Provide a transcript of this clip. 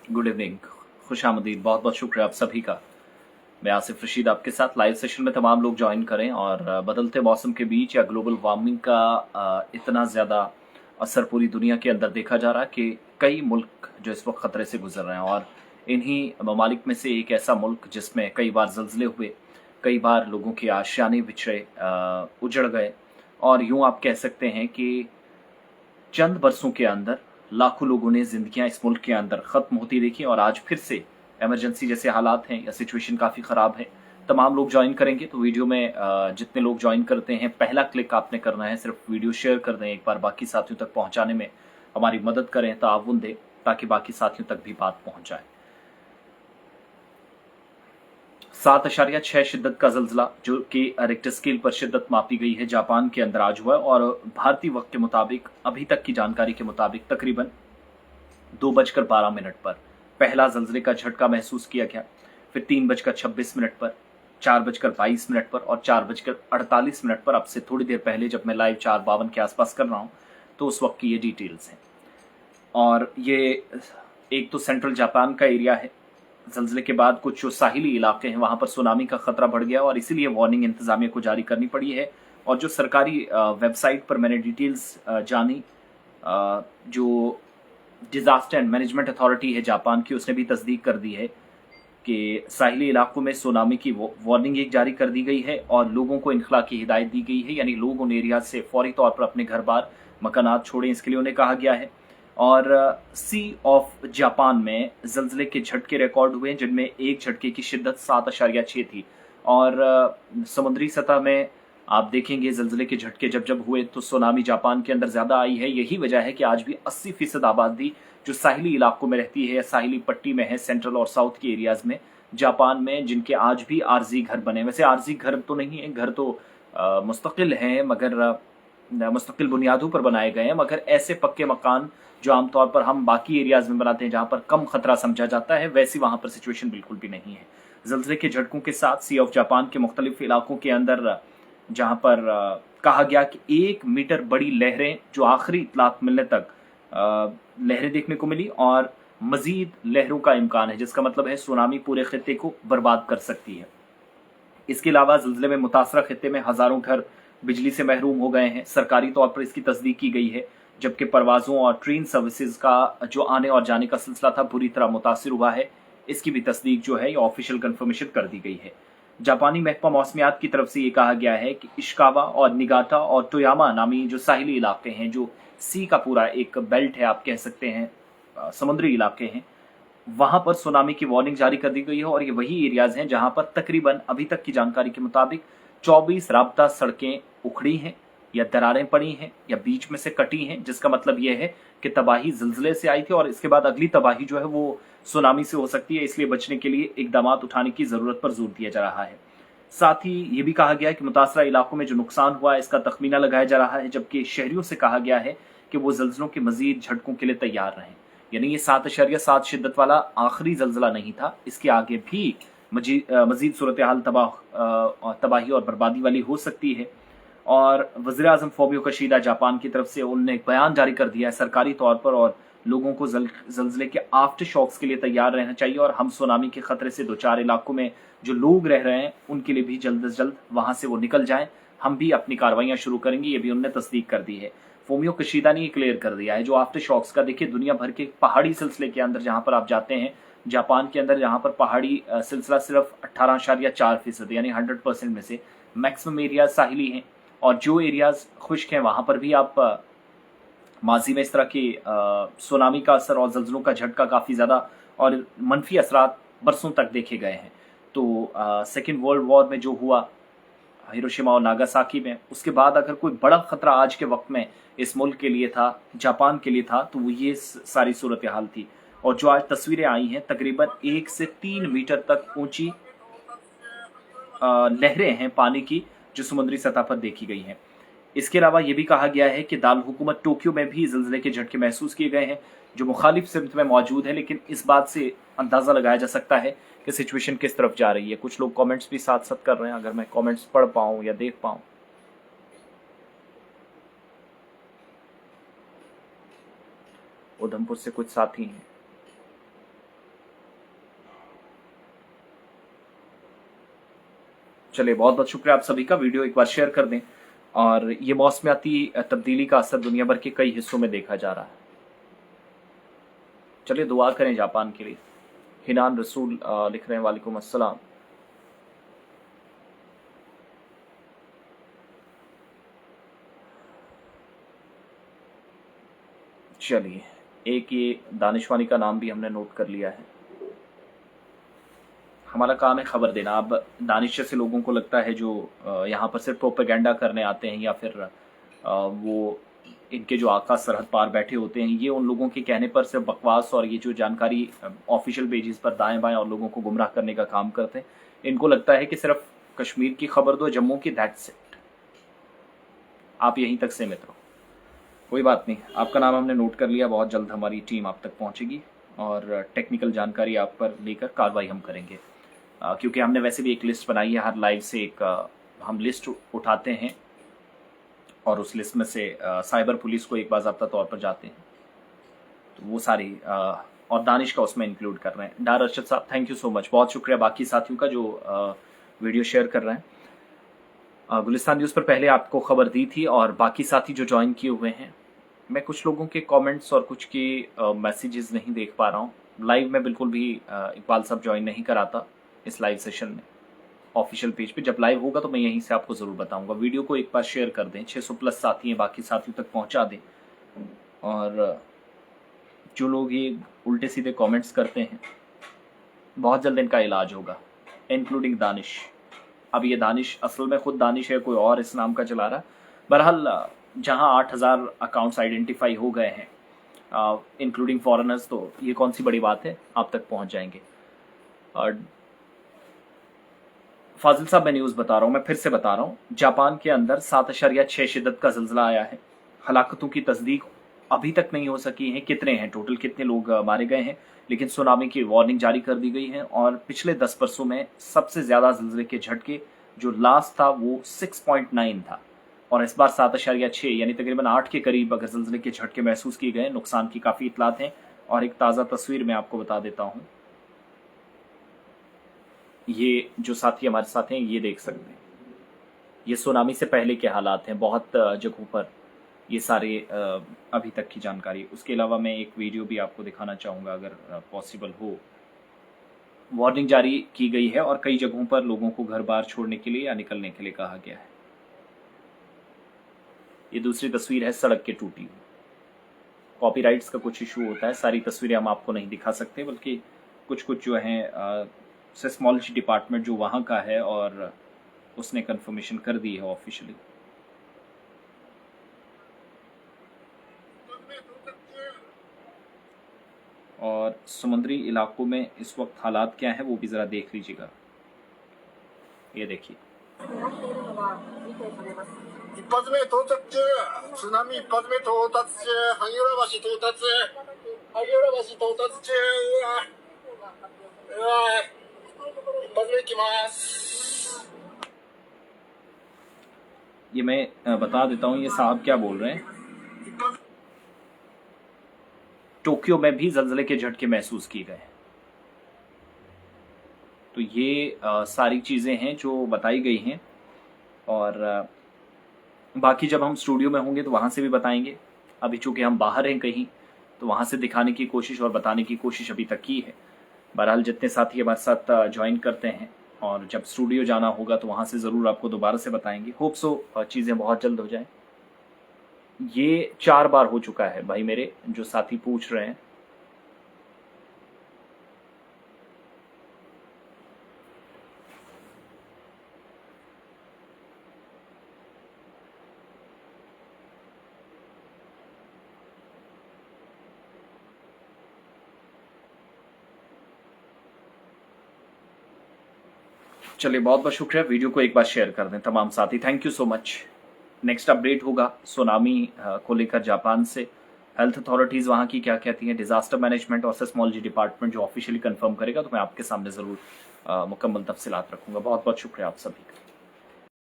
Good evening, खुशामदीद, बहुत बहुत शुक्रिया आप सभी का। मैं आसिफ रशीद आपके साथ लाइव सेशन में तमाम लोग ज्वाइन करें। और बदलते मौसम के बीच या ग्लोबल वार्मिंग का इतना ज़्यादा असर पूरी दुनिया के अंदर देखा जा रहा है कि कई मुल्क जो इस वक्त ख़तरे से गुजर रहे हैं। और इन्हीं ममालिक में से एक ऐसा मुल्क जिसमें कई बार जल्जले हुए, कई बार लोगों के आशियाने बिछड़े, उजड़ गए। और यूँ आप कह सकते हैं कि चंद बरसों के अंदर लाखों लोगों ने जिंदगियां इस मुल्क के अंदर खत्म होती देखी। और आज फिर से इमरजेंसी जैसे हालात हैं या सिचुएशन काफ़ी ख़राब है। तमाम लोग ज्वाइन करेंगे तो वीडियो में जितने लोग ज्वाइन करते हैं पहला क्लिक आपने करना है, सिर्फ वीडियो शेयर कर दें एक बार, बाकी साथियों तक पहुंचाने में हमारी मदद करें, ताउन दें ताकि बाकी साथियों तक भी बात पहुंच जाए। 7.6 शिद्दत का जल्जला जो कि रिक्टर स्केल पर शिद्दत मापी गई है जापान के अंदर आज हुआ। और भारतीय वक्त के मुताबिक, अभी तक की जानकारी के मुताबिक, तकरीबन 2:12 पर पहला जल्जले का झटका महसूस किया गया। फिर 3:26 पर, 4:22 पर और 4:48 पर। अब से थोड़ी देर पहले जब मैं लाइव 4:52 के आसपास कर रहा हूं तो उस वक्त की ये डिटेल्स हैं। और ये एक तो सेंट्रल जापान का एरिया है। जल्जले के बाद कुछ जो साहिली इलाके हैं वहां पर सुनामी का खतरा बढ़ गया और इसीलिए वार्निंग इंतजामिया को जारी करनी पड़ी है। और जो सरकारी वेबसाइट पर मैंने डिटेल्स जानी, जो डिजास्टर एंड मैनेजमेंट अथॉरिटी है जापान की, उसने भी तस्दीक कर दी है कि साहिली इलाकों में सुनामी की वार्निंग एक जारी कर दी गई है और लोगों को इनखला की हिदायत दी गई है। यानी लोग उन एरिया से फौरी तौर पर अपने घर बार मकानात छोड़ें, इसके लिए उन्हें कहा गया है। और सी ऑफ जापान में जल्जले के झटके रिकॉर्ड हुए जिनमें एक झटके की शिद्दत 7.6 थी। और समुद्री सतह में आप देखेंगे जल्जले के झटके जब जब हुए तो सुनामी जापान के अंदर ज्यादा आई है। यही वजह है कि आज भी 80% आबादी जो साहिली इलाकों में रहती है या साहिली पट्टी में है, सेंट्रल और साउथ के एरियाज में जापान में, जिनके आज भी आरजी घर बने। वैसे आरजी घर तो नहीं है, घर तो मुस्तकिल हैं, मगर मुस्तकिल बुनियादों पर बनाए गए हैं, मगर ऐसे पक्के मकान जो आमतौर पर हम बाकी एरियाज में बनाते हैं जहां पर कम खतरा समझा जाता है, वैसी वहां पर सिचुएशन बिल्कुल भी नहीं है। जल्जले के झटकों के साथ सी ऑफ जापान के मुख्तलिफ इलाकों के अंदर जहां पर कहा गया कि 1 मीटर बड़ी लहरें जो आखिरी इतलात मिलने तक लहरें देखने को मिली और मजीद लहरों का इम्कान है, जिसका मतलब है सुनामी पूरे खित्ते को बर्बाद कर सकती है। इसके अलावा जल्जले में मुतासरा खित्ते में हजारों घर बिजली से महरूम हो गए हैं, सरकारी तौर पर इसकी तस्दीक की गई है। जबकि परवाजों और ट्रेन सर्विसेज का जो आने और जाने का सिलसिला था बुरी तरह मुतासर हुआ है, इसकी भी तस्दीक जो है ये ऑफिशियल कंफर्मेशन कर दी गई है। जापानी महकमा मौसमियात की तरफ से ये कहा गया है कि इश्कावा और निगाटा और टोयामा नामी जो साहिली इलाके हैं, जो सी का पूरा एक बेल्ट है आप कह सकते हैं, समुद्री इलाके हैं, वहां पर सुनामी की वार्निंग जारी कर दी गई है। और ये वही एरियाज हैं जहां पर तकरीबन अभी तक की जानकारी के मुताबिक 24 राब्ता सड़कें उखड़ी हैं या दरारें पड़ी हैं या बीच में से कटी हैं, जिसका मतलब यह है कि तबाही जिलजिले से आई थी और इसके बाद अगली तबाही जो है वो सुनामी से हो सकती है। इसलिए बचने के लिए इकदाम उठाने की जरूरत पर जोर दिया जा रहा है। साथ ही ये भी कहा गया है कि मुतासरा इलाकों में जो नुकसान हुआ है इसका तखमीना लगाया जा रहा है, जबकि शहरियों से कहा गया है कि वो जल्जलों के मजीद झटकों के लिए तैयार रहें। यानी ये 7.7 शिद्दत वाला आखिरी जल्जला नहीं था, इसके आगे भी मजीद सूरत हाल तबाही और बर्बादी वाली हो सकती है। और वज़ीर आज़म फोमियो कशीदा जापान की तरफ से उन्होंने एक बयान जारी कर दिया है सरकारी तौर पर, और लोगों को जल्जले के आफ्टर शॉक्स के लिए तैयार रहना चाहिए। और हम सुनामी के खतरे से दो चार इलाकों में जो लोग रह रहे हैं उनके लिए भी जल्द से जल्द वहां से वो निकल जाएं। हम भी अपनी कार्रवाइयां शुरू करेंगे, ये भी उन्होंने तस्दीक कर दी है। फोमियो कशीदा ने क्लियर कर दिया है जो आफ्टर शॉक्स का, देखिए दुनिया भर के पहाड़ी सिलसिले के अंदर जहां पर आप जाते हैं, जापान के अंदर जहां पर पहाड़ी सिलसिला सिर्फ 18.4% यानी 100% में से मैक्सिमम एरिया साहिली हैं। और जो एरियाज खुश्क हैं वहां पर भी आप माजी में इस तरह की सुनामी का असर और जल्जलों का झटका काफ़ी ज़्यादा और मनफी असरात बरसों तक देखे गए हैं। तो सेकेंड वर्ल्ड वॉर में जो हुआ हिरोशिमा और नागासाकी में, उसके बाद अगर कोई बड़ा खतरा आज के वक्त में इस मुल्क के लिए था, जापान के लिए था, तो वो ये सारी सूरत हाल थी। और जो आज तस्वीरें आई हैं तकरीबन 1 से 3 मीटर तक ऊंची लहरें हैं पानी की जो समुद्री सतह पर देखी गई हैं। इसके अलावा यह भी कहा गया है कि दाल हुकूमत टोक्यो में भी जिलजिले के झटके महसूस किए गए हैं जो मुखालिफ सिमत में मौजूद है, लेकिन इस बात से अंदाजा लगाया जा सकता है कि सिचुएशन किस तरफ जा रही है। कुछ लोग कमेंट्स भी साथ साथ कर रहे हैं, अगर मैं कमेंट्स पढ़ पाऊं या देख पाऊं। उधमपुर से कुछ साथी हैं। चलिए, बहुत बहुत शुक्रिया आप सभी का। वीडियो एक बार शेयर कर दें। और ये मौसमियाती तब्दीली का असर दुनिया भर के कई हिस्सों में देखा जा रहा है। चलिए दुआ करें जापान के लिए। हिनान रसूल लिख रहे हैं, वालेकुम अस्सलाम। चलिए, एक ये दानिशवानी का नाम भी हमने नोट कर लिया है। हमारा काम है खबर देना। अब दानिश जैसे लोगों को लगता है जो यहाँ पर सिर्फ प्रोपेगेंडा करने आते हैं या फिर वो इनके जो आका सरहद पार बैठे होते हैं, ये उन लोगों के कहने पर सिर्फ बकवास और ये जो जानकारी ऑफिशियल पेजेस पर दाएं बाएं और लोगों को गुमराह करने का काम करते हैं। इनको लगता है कि सिर्फ कश्मीर की खबर दो, जम्मू की, दैट्स इट, आप यहीं तक सीमित रहो। कोई बात नहीं, आपका नाम हमने नोट कर लिया। बहुत जल्द हमारी टीम आप तक पहुंचेगी और टेक्निकल जानकारी आप पर लेकर कार्रवाई हम करेंगे। क्योंकि हमने वैसे भी एक लिस्ट बनाई है, हर लाइव से एक हम लिस्ट उठाते हैं और उस लिस्ट में से साइबर पुलिस को एक बाज़ाब्ता तौर पर जाते हैं, तो वो सारी और दानिश का उसमें इंक्लूड कर रहे हैं। डार अरशद साहब, थैंक यू सो मच। बहुत शुक्रिया बाकी साथियों का जो वीडियो शेयर कर रहे हैं। गुलिस्तान न्यूज़ पर पहले आपको खबर दी थी और बाकी साथी जो ज्वाइन किए हुए हैं, मैं कुछ लोगों के कमेंट्स और कुछ के मैसेजेस नहीं देख पा रहा हूँ। लाइव में बिल्कुल भी इकबाल साहब ज्वाइन नहीं कराता इस लाइव सेशन में ऑफिशियल पेज पे। जब लाइव होगा तो मैं यहीं से आपको ज़रूर बताऊंगा। वीडियो को एक बार शेयर कर दें, 600 प्लस साथी हैं, बाकी साथियों तक पहुंचा दें। और जो लोग ये उल्टे सीधे कमेंट्स करते हैं, बहुत जल्द इनका इलाज होगा, इंक्लूडिंग दानिश। अब ये दानिश असल में खुद दानिश है, कोई और इस नाम का चला रहा। बहरहाल जहां 8000 अकाउंट्स आइडेंटिफाई हो गए हैं इंक्लूडिंग फॉरेनर्स, तो ये कौन सी बड़ी बात है, आप तक पहुंच जाएंगे। और फाजिल साहब, मैं न्यूज़ बता रहा हूँ, मैं फिर से बता रहा हूँ, जापान के अंदर 7.6 शिद्दत का ज़िल्ज़ला आया है। हलाकतों की तस्दीक अभी तक नहीं हो सकी है, कितने हैं टोटल, कितने लोग मारे गए हैं, लेकिन सुनामी की वार्निंग जारी कर दी गई है। और पिछले 10 वर्षों में सबसे ज़्यादा ज़िल्ज़ले के झटके जो लास्ट था वो 6.9 था, और इस बार 7.6 यानी तकरीबन 8 के करीब अगर ज़िल्ज़ले के झटके महसूस किए गए। नुकसान की काफ़ी इतलात हैं और एक ताज़ा तस्वीर मैं आपको बता देता हूँ। ये जो साथी हमारे साथ हैं, ये देख सकते हैं, ये सुनामी से पहले के हालात हैं बहुत जगहों पर, ये सारे अभी तक की जानकारी। उसके अलावा मैं एक वीडियो भी आपको दिखाना चाहूँगा अगर पॉसिबल हो। वार्निंग जारी की गई है और कई जगहों पर लोगों को घर बार छोड़ने के लिए या निकलने के लिए कहा गया है। ये दूसरी तस्वीर है सड़क के टूटी हुई। कॉपीराइट्स का कुछ इशू होता है, सारी तस्वीरें हम आपको नहीं दिखा सकते, बल्कि कुछ कुछ जो हैं सेस्मोलॉजी डिपार्टमेंट जो वहाँ का है और उसने कंफर्मेशन कर दी है ऑफिशियली। और समुद्री इलाकों में इस वक्त हालात क्या हैं वो भी ज़रा देख लीजिएगा। ये देखिए, ये मैं बता देता हूँ ये साहब क्या बोल रहे हैं। टोक्यो में भी ज़लज़ले के झटके महसूस किए गए। तो ये सारी चीज़ें हैं जो बताई गई हैं और बाकी जब हम स्टूडियो में होंगे तो वहाँ से भी बताएंगे। अभी चूँकि हम बाहर हैं कहीं, तो वहाँ से दिखाने की कोशिश और बताने की कोशिश अभी तक की है। बहरहाल जितने साथी हमारे साथ ज्वाइन करते हैं और जब स्टूडियो जाना होगा तो वहाँ से ज़रूर आपको दोबारा से बताएंगे। होप सो चीज़ें बहुत जल्द हो जाएं। ये 4 बार हो चुका है भाई मेरे जो साथी पूछ रहे हैं। चलिए, बहुत बहुत शुक्रिया। वीडियो को एक बार शेयर कर दें तमाम साथी, thank you so much. Next update होगा सुनामी को लेकर जापान से। हेल्थ अथॉरिटीज़ वहाँ की क्या कहती हैं, डिजास्टर मैनेजमेंट और सेस्मोलॉजी डिपार्टमेंट जो ऑफिशियली कंफर्म करेगा, तो मैं आपके सामने ज़रूर मुकम्मल तफसीलात रखूँगा। बहुत बहुत शुक्रिया आप सभी का।